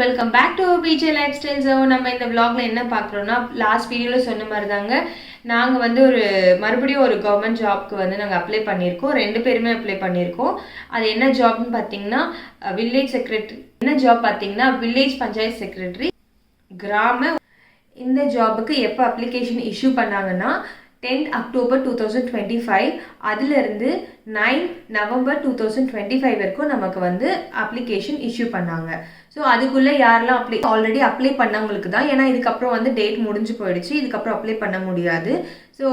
Welcome back to PJ lifestyle. So நம்ம இந்த vlogல என்ன பார்க்குறோம்னா, லாஸ்ட் வீடியோவில் சொன்ன மாதிரி தாங்க நாங்கள் வந்து மறுபடியும் ஒரு கவர்மெண்ட் ஜாப்க்கு வந்து நாங்கள் அப்ளை பண்ணியிருக்கோம். 2 பேருமே அப்ளை பண்ணியிருக்கோம். அது என்ன ஜாப்னு பார்த்தீங்கன்னா வில்லேஜ் செக்ரட்டரி. என்ன ஜாப் பார்த்தீங்கன்னா வில்லேஜ் பஞ்சாயத்து செக்ரட்டரி கிராம. இந்த ஜாபுக்கு எப்போ அப்ளிகேஷன் இஷ்யூ பண்ணாங்கன்னா 10th October 2025 அதிலிருந்து 9th November 2025 வரைக்கும் நமக்கு வந்து அப்ளிகேஷன் இஷ்யூ பண்ணாங்க. ஸோ அதுக்குள்ளே யாரெல்லாம் ஆல்ரெடி அப்ளை பண்ணவங்களுக்கு தான், ஏன்னா இதுக்கப்புறம் வந்து டேட் முடிஞ்சு போயிடுச்சு, இதுக்கப்புறம் அப்ளை பண்ண முடியாது. ஸோ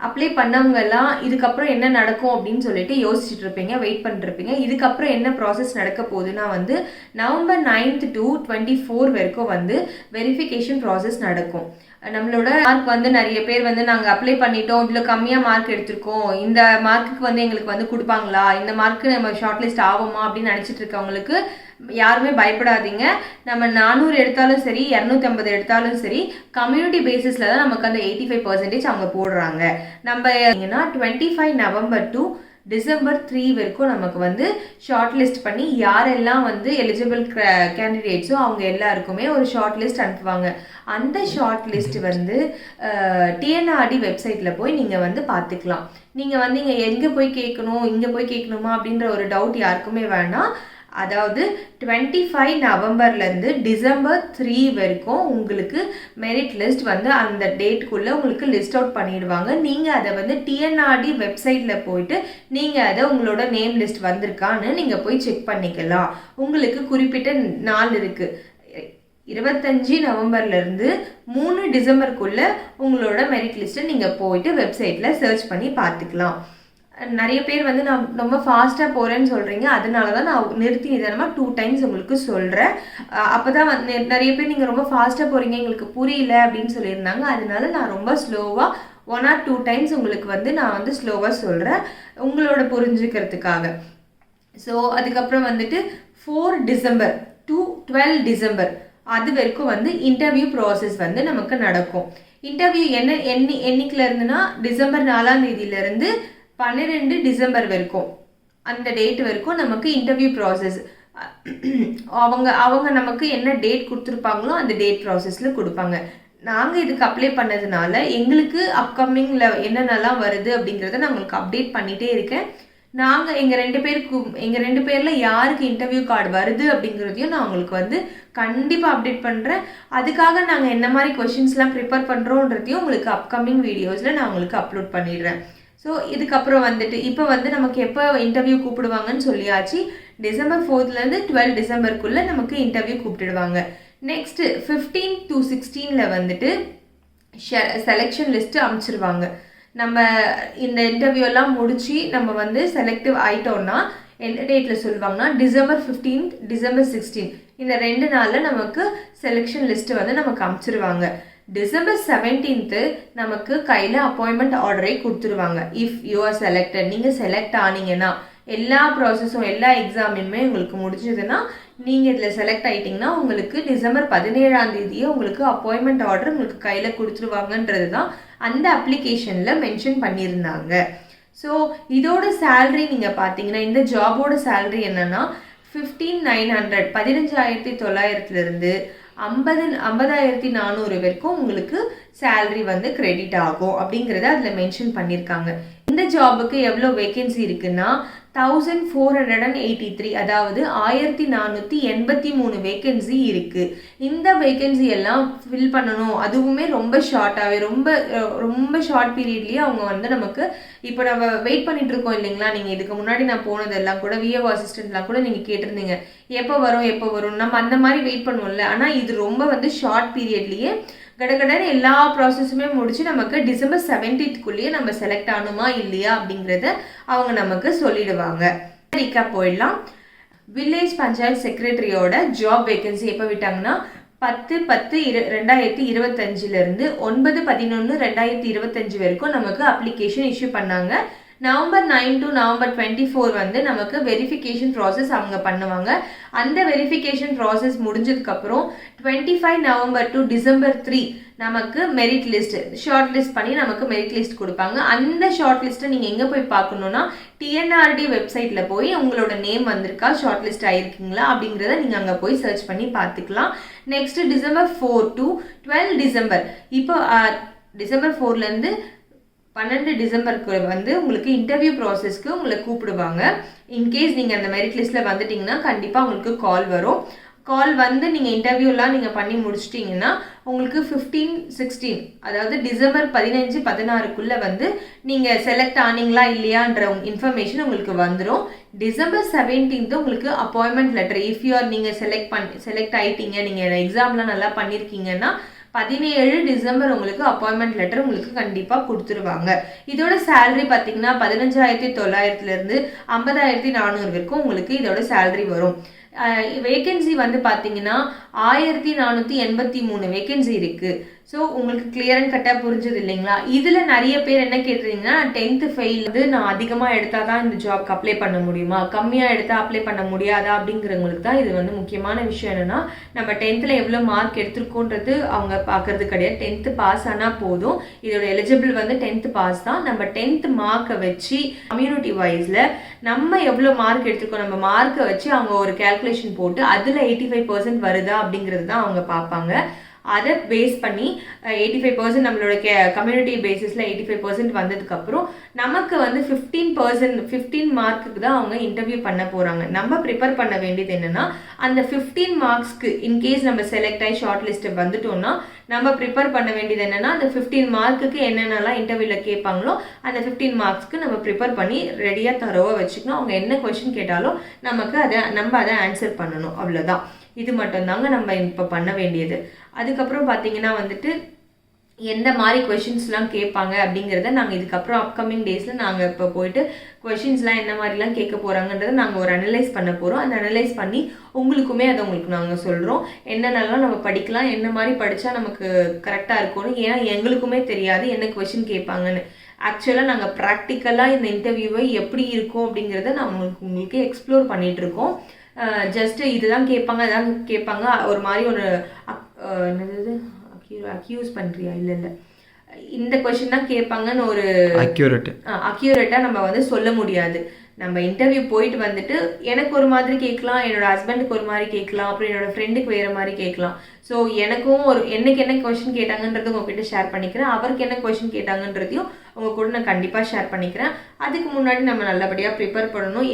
அப்ளை பண்ணவங்க எல்லாம் இதுக்கப்புறம் என்ன நடக்கும் அப்படின்னு சொல்லிட்டு யோசிச்சுட்டு இருப்பீங்க, வெயிட் பண்ணிருப்பீங்க. இதுக்கப்புறம் என்ன ப்ராசஸ் நடக்க போகுதுன்னா வந்து November 9th to 24 வரைக்கும் வந்து வெரிஃபிகேஷன் ப்ராசஸ் நடக்கும். நம்மளோட மார்க் வந்து நிறைய பேர் வந்து நாங்கள் அப்ளை பண்ணிட்டோம், இதில் கம்மியாக மார்க் எடுத்திருக்கோம், இந்த மார்க்குக்கு வந்து எங்களுக்கு வந்து கொடுப்பாங்களா, இந்த மார்க்கு நம்ம ஷார்ட் லிஸ்ட் ஆகுமா அப்படின்னு நினச்சிட்டு இருக்கவங்களுக்கு யாருமே பயப்படாதீங்க. நம்ம 400 எடுத்தாலும் சரி, 250 எடுத்தாலும் சரி, கம்யூனிட்டி பேசிஸில் தான் நமக்கு அந்த 85% அவங்க போடுறாங்க. நம்ம 25 November to December 3 வரைக்கும் நமக்கு வந்து ஷார்ட் லிஸ்ட் பண்ணி யாரெல்லாம் வந்து எலிஜிபிள் கேண்டிடேட்ஸோ அவங்க எல்லாருக்குமே ஒரு ஷார்ட் லிஸ்ட் அனுப்புவாங்க. அந்த ஷார்ட் லிஸ்ட் வந்து டிஎன்ஆர்டி வெப்சைட்டில் போய் நீங்கள் வந்து பார்த்துக்கலாம். நீங்கள் வந்து இங்கே எங்கே போய் கேட்கணும், இங்கே போய் கேட்கணுமா அப்படின்ற ஒரு டவுட் யாருக்குமே வேணாம். அதாவது 25 நவம்பர்லேருந்து December 3 வரைக்கும் உங்களுக்கு மெரிட் லிஸ்ட் வந்து அந்த டேட்குள்ளே உங்களுக்கு லிஸ்ட் அவுட் பண்ணிடுவாங்க. நீங்கள் அதை வந்து டிஎன்ஆர்டி வெப்சைட்டில் போயிட்டு நீங்கள் அதை உங்களோட நேம் லிஸ்ட் வந்திருக்கான்னு நீங்கள் போய் செக் பண்ணிக்கலாம். உங்களுக்கு குறிப்பிட்ட நாள் இருக்குது. 25 நவம்பர்லேருந்து 3 டிசம்பருக்குள்ளே உங்களோட மெரிட் லிஸ்ட்டை நீங்கள் போயிட்டு வெப்சைட்டில் சர்ச் பண்ணி பார்த்துக்கலாம். நிறைய பேர் வந்து நான் ரொம்ப ஃபாஸ்ட்டாக போகிறேன்னு சொல்கிறீங்க, அதனால தான் நான் நிறுத்தி நிதானமாக 2 times உங்களுக்கு சொல்கிறேன். அப்போ தான் வந்து நிறைய பேர் நீங்கள் ரொம்ப ஃபாஸ்ட்டாக போகிறீங்க, எங்களுக்கு புரியல அப்படின்னு சொல்லியிருந்தாங்க. அதனால நான் ரொம்ப ஸ்லோவாக 1 or 2 times உங்களுக்கு வந்து நான் வந்து ஸ்லோவாக சொல்கிறேன் உங்களோட புரிஞ்சுக்கிறதுக்காக. ஸோ அதுக்கப்புறம் வந்துட்டு 4 December to 12 December அது வரைக்கும் வந்து இன்டர்வியூ ப்ராசஸ் வந்து நமக்கு நடக்கும். இன்டர்வியூ என்னைக்குல இருந்துன்னா December 4ஆம் தேதியிலேருந்து 12 டிசம்பர் வரைக்கும், அந்த டேட் வரைக்கும் நமக்கு இன்டர்வியூ ப்ராசஸ். அவங்க நமக்கு என்ன டேட் கொடுத்துருப்பாங்களோ அந்த டேட் ப்ராசஸில் கொடுப்பாங்க. நாங்கள் இதுக்கு அப்ளை பண்ணதுனால எங்களுக்கு அப்கமிங்கில் என்னென்னலாம் வருது அப்படிங்கிறத நான் உங்களுக்கு அப்டேட் பண்ணிகிட்டே இருக்கேன். நாங்கள் எங்கள் 2 பேரில் யாருக்கு இன்டர்வியூ கார்டு வருது அப்படிங்கிறதையும் நான் உங்களுக்கு வந்து கண்டிப்பாக அப்டேட் பண்ணுறேன். அதுக்காக நாங்கள் என்ன மாதிரி கொஷின்ஸ்லாம் ப்ரிப்பேர் பண்ணுறோன்றதையும் உங்களுக்கு அப்கமிங் வீடியோஸில் நான் உங்களுக்கு அப்லோட் பண்ணிடுறேன். ஸோ இதுக்கப்புறம் வந்துட்டு இப்போ வந்து நமக்கு எப்போ இன்டர்வியூ கூப்பிடுவாங்கன்னு சொல்லியாச்சு. December 4th 12 டிசம்பருக்குள்ளே நமக்கு இன்டர்வியூ கூப்பிட்டுடுவாங்க. நெக்ஸ்ட்டு 15 to 16 வந்துட்டு செலெக்ஷன் லிஸ்ட்டு அமைச்சிருவாங்க. நம்ம இந்த இன்டர்வியூலாம் முடித்து நம்ம வந்து செலக்டிவ் ஆகிட்டோன்னா எந்த டேட்டில் சொல்லுவாங்கன்னா December 15th December 16 இந்த 2 நாளில் நமக்கு செலெக்ஷன் லிஸ்ட்டு வந்து நமக்கு அமைச்சிருவாங்க. December 17th நமக்கு கையில் அப்பாயின்மெண்ட் ஆர்டரை கொடுத்துருவாங்க. இஃப் யூ ஆர் செலக்டட், நீங்கள் செலக்ட் ஆனீங்கன்னா எல்லா ப்ராசஸும் எல்லா எக்ஸாமுமே உங்களுக்கு முடிஞ்சதுன்னா நீங்கள் இதில் செலக்ட் ஆகிட்டிங்கன்னா உங்களுக்கு December 17ஆம் தேதியே உங்களுக்கு அப்பாயின்மெண்ட் ஆர்டர் உங்களுக்கு கையில் கொடுத்துருவாங்கன்றது தான் அந்த அப்ளிகேஷனில் மென்ஷன் பண்ணியிருந்தாங்க. ஸோ இதோட சேல்ரி நீங்கள் பார்த்தீங்கன்னா இந்த ஜாபோட சேல்ரி என்னன்னா 15,900 15,900 50,400 வரைக்கும் உங்களுக்கு சேல்ரி வந்து கிரெடிட் ஆகும் அப்படிங்கிறத அதில் மென்ஷன் பண்ணியிருக்காங்க. இந்த ஜாபுக்கு எவ்வளோ வேகன்சி இருக்குன்னா 1483, அதாவது 1483 வேகன்சி இருக்குது. இந்த வேகன்சி எல்லாம் ஃபில் பண்ணணும், அதுவுமே ரொம்ப ஷார்ட்டாகவே ரொம்ப ஷார்ட் பீரியட்லேயே அவங்க வந்து நமக்கு இப்போ நம்ம வெயிட் பண்ணிட்டு இருக்கோம் இல்லைங்களா. நீங்கள் இதுக்கு முன்னாடி நான் போனதெல்லாம் கூட விஏஓ அசிஸ்டன்ட்லாம் கூட நீங்கள் கேட்டிருந்தீங்க எப்போ வரும் நம்ம அந்த மாதிரி வெயிட் பண்ணுவோம்ல. ஆனால் இது ரொம்ப வந்து ஷார்ட் பீரியட்லேயே கடகடன்னு எல்லா ப்ராசஸுமே முடிச்சு நமக்கு December 17th நம்ம செலக்ட் ஆகணுமா இல்லையா அப்படிங்கிறத அவங்க நமக்கு சொல்லிடுவாங்க. போயிடலாம். வில்லேஜ் பஞ்சாயத்து செக்ரட்டரியோட ஜாப் வேகன்சி எப்போ விட்டாங்கன்னா 10/10/2025 9/11/2025 வரைக்கும் நமக்கு அப்ளிகேஷன் இஷ்யூ பண்ணாங்க. நவம்பர் 9 to நவம்பர் 24 வந்து நமக்கு வெரிஃபிகேஷன் ப்ராசஸ் அவங்க பண்ணுவாங்க. அந்த வெரிஃபிகேஷன் ப்ராசஸ் முடிஞ்சதுக்கப்புறம் 25 நவம்பர் டு டிசம்பர் 3 நமக்கு மெரிட் லிஸ்ட் ஷார்ட் லிஸ்ட் பண்ணி நமக்கு மெரிட் லிஸ்ட் கொடுப்பாங்க. அந்த ஷார்ட் லிஸ்ட்டை நீங்கள் எங்கே போய் பார்க்கணுன்னா டிஎன்ஆர்டி வெப்சைட்டில் போய் உங்களோட நேம் வந்திருக்கா, ஷார்ட் லிஸ்ட் ஆகிருக்கீங்களா அப்படிங்கிறத நீங்கள் அங்கே போய் சர்ச் பண்ணி பார்த்துக்கலாம். நெக்ஸ்ட் டிசம்பர் 4 to 12 டிசம்பர், இப்போ டிசம்பர் 4லேருந்து 12 டிசம்பருக்கு வந்து உங்களுக்கு இன்டர்வியூ ப்ராசஸ்க்கு உங்களை கூப்பிடுவாங்க. இன்கேஸ் நீங்கள் அந்த மெரிட் லிஸ்ட்டில் வந்துட்டிங்கன்னா கண்டிப்பாக உங்களுக்கு கால் வரும். கால் வந்து நீங்கள் இன்டர்வியூலாம் நீங்கள் பண்ணி முடிச்சிட்டிங்கன்னா உங்களுக்கு 15-16 அதாவது டிசம்பர் 15-16க்குள்ளே வந்து நீங்கள் செலக்ட் ஆனீங்களா இல்லையான்ற இன்ஃபர்மேஷன் உங்களுக்கு வந்துடும். டிசம்பர் 17 உங்களுக்கு அப்பாயின்மெண்ட் லெட்டர், இஃப் யூஆர் நீங்கள் செலக்ட் ஆகிட்டீங்க, நீங்கள் எக்ஸாம்லாம் நல்லா பண்ணியிருக்கீங்கன்னா 17 டிசம்பர் உங்களுக்கு அப்பாயின்மெண்ட் லெட்டர் உங்களுக்கு கண்டிப்பாக கொடுத்துருவாங்க. இதோட சேலரி பார்த்தீங்கன்னா 15,900லேருந்து 50,400 வரைக்கும் உங்களுக்கு இதோட சேலரி வரும். வேகன்சி வந்து பார்த்தீங்கன்னா 1483 வேகன்சி இருக்குது. ஸோ உங்களுக்கு கிளியர் அண்ட் கட்டாக புரிஞ்சது இல்லைங்களா? இதில் நிறைய பேர் என்ன கேட்டுறீங்கன்னா 10th ஃபெயில் வந்து நான் அதிகமாக எடுத்தால் தான் இந்த ஜாப்க்கு அப்ளை பண்ண முடியுமா, கம்மியாக எடுத்தால் அப்ளை பண்ண முடியாதா அப்படிங்கிறவங்களுக்கு தான் இது வந்து முக்கியமான விஷயம். என்னென்னா நம்ம 10th எவ்வளோ மார்க் எடுத்திருக்கோன்றது அவங்க பார்க்கறது கிடையாது. 10th பாஸ் ஆனால் போதும். இதோட எலிஜிபிள் வந்து 10th பாஸ் தான். நம்ம 10th மார்க்கை வச்சு கம்யூனிட்டி வைஸில் நம்ம எவ்வளோ மார்க் எடுத்திருக்கோம், நம்ம மார்க்கை வச்சு அவங்க ஒரு கேல்குலேஷன் போட்டு அதில் 85% வருதா அப்படிங்கிறது தான் அவங்க பார்ப்பாங்க. அதை பேஸ் பண்ணி 85% நம்மளோட கம்யூனிட்டி பேசிஸில் 85% வந்ததுக்கப்புறம் நமக்கு வந்து 15 மார்க்குக்கு தான் அவங்க இன்டர்வியூ பண்ண போகிறாங்க. நம்ம ப்ரிப்பேர் பண்ண வேண்டியது என்னென்னா அந்த 15 மார்க்ஸ்க்கு இன்கேஸ் நம்ம செலக்ட் ஆகி ஷார்ட் லிஸ்ட்டு வந்துட்டோம்னா நம்ம ப்ரிப்பேர் பண்ண வேண்டியது என்னென்னா அந்த 15 மார்க்குக்கு என்னென்னலாம் இன்டர்வியூவில் கேட்பாங்களோ அந்த 15 மார்க்ஸ்க்கு நம்ம ப்ரிப்பேர் பண்ணி ரெடியாக தரோவாக வச்சுக்கணும். அவங்க என்ன கொஷின் கேட்டாலும் நமக்கு நம்ம அதை ஆன்சர் பண்ணணும். அவ்வளோதான். இது மட்டும்தாங்க நம்ம இப்போ பண்ண வேண்டியது. அதுக்கப்புறம் பார்த்தீங்கன்னா வந்துட்டு எந்த மாதிரி கொஷின்ஸ்லாம் கேட்பாங்க அப்படிங்கிறத நாங்கள் இதுக்கப்புறம் அப்கமிங் டேஸில் நாங்கள் இப்போ போயிட்டு கொஷின்ஸ்லாம் என்ன மாதிரிலாம் கேட்க போகிறாங்கன்றதை நாங்கள் ஒரு அனலைஸ் பண்ண போகிறோம். அந்த அனலைஸ் பண்ணி உங்களுக்குமே அதை உங்களுக்கு நாங்கள் சொல்கிறோம். என்னென்னலாம் நம்ம படிக்கலாம், என்ன மாதிரி படித்தா நமக்கு கரெக்டாக இருக்கும்னு. ஏன்னா எங்களுக்குமே தெரியாது என்ன கொஷின் கேட்பாங்கன்னு. ஆக்சுவலாக நாங்கள் ப்ராக்டிக்கலாக இந்த இன்டர்வியூவை எப்படி இருக்கும் அப்படிங்கிறத நான் உங்களுக்கு எக்ஸ்ப்ளோர் பண்ணிகிட்ருக்கோம். ஜஸ்ட்டு இதுதான் கேட்பாங்க அதான் கேட்பாங்க ஒரு மாதிரி ஒரு என்னது அக்யூஸ் பண்ணுறியா இல்லை இந்த கொஷின் தான் கேட்பாங்கன்னு ஒரு அக்யூரேட்டாக நம்ம வந்து சொல்ல முடியாது. நம்ம இன்டர்வியூ போயிட்டு வந்துட்டு எனக்கு ஒரு மாதிரி கேட்கலாம், என்னோட ஹஸ்பண்டுக்கு ஒரு மாதிரி கேட்கலாம், அப்புறம் என்னோட ஃப்ரெண்டுக்கு வேறு மாதிரி கேட்கலாம். ஸோ எனக்கும் எனக்கு என்ன கொஷின் கேட்டாங்கன்றது உங்ககிட்ட ஷேர் பண்ணிக்கிறேன், அவருக்கு என்ன கொஷின் கேட்டாங்கன்றதையும் உங்கள் கூட நான் கண்டிப்பாக ஷேர் பண்ணிக்கிறேன். அதுக்கு முன்னாடி நம்ம நல்லபடியாக ப்ரிப்பேர் பண்ணணும்.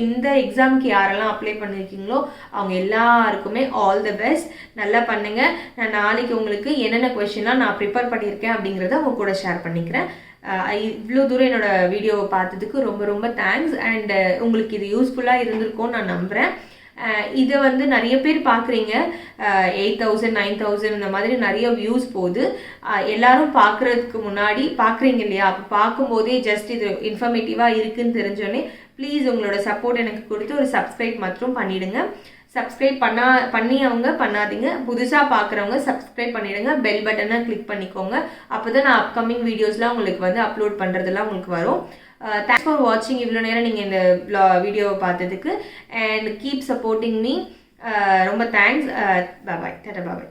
இந்த எக்ஸாமுக்கு யாரெல்லாம் அப்ளை பண்ணியிருக்கீங்களோ அவங்க எல்லாருக்குமே ஆல் தி பெஸ்ட். நல்லா பண்ணுங்கள். நான் நாளைக்கு உங்களுக்கு என்னென்ன கொஷின்லாம் நான் ப்ரிப்பேர் பண்ணியிருக்கேன் அப்படிங்கிறத உங்கள் கூட ஷேர் பண்ணிக்கிறேன். இவ்வளோ தூரம் என்னோட வீடியோவை பார்த்ததுக்கு ரொம்ப ரொம்ப தேங்க்ஸ். அண்ட் உங்களுக்கு இது யூஸ்ஃபுல்லாக இருந்திருக்கும்னு நான் நம்புகிறேன். இதை வந்து நிறைய பேர் பார்க்குறீங்க, 8,000 9,000 இந்த மாதிரி நிறைய வியூஸ் போகுது. எல்லாரும் பார்க்குறதுக்கு முன்னாடி பார்க்குறீங்க இல்லையா, அப்போ பார்க்கும்போதே ஜஸ்ட் இது இன்ஃபர்மேட்டிவாக இருக்குதுன்னு தெரிஞ்சோடனே ப்ளீஸ் உங்களோட சப்போர்ட் எனக்கு கொடுத்து ஒரு சப்ஸ்கிரைப் மற்றும் பண்ணிவிடுங்க. சப்ஸ்கிரைப் பண்ணியவங்க பண்ணாதீங்க, புதுசாக பார்க்குறவங்க சப்ஸ்கிரைப் பண்ணிவிடுங்க, பெல் பட்டனை கிளிக் பண்ணிக்கோங்க. அப்போ தான் நான் அப்கமிங் வீடியோஸ்லாம் உங்களுக்கு வந்து அப்லோட் பண்ணுறதெல்லாம் உங்களுக்கு வரும். தேங்க்ஸ் ஃபார் வாட்சிங். இவ்வளோ நேரம் நீங்கள் இந்த வீடியோவை பார்த்ததுக்கு. And keep supporting me. ரொம்ப தேங்க்ஸ். பாய் டாடா பாய்.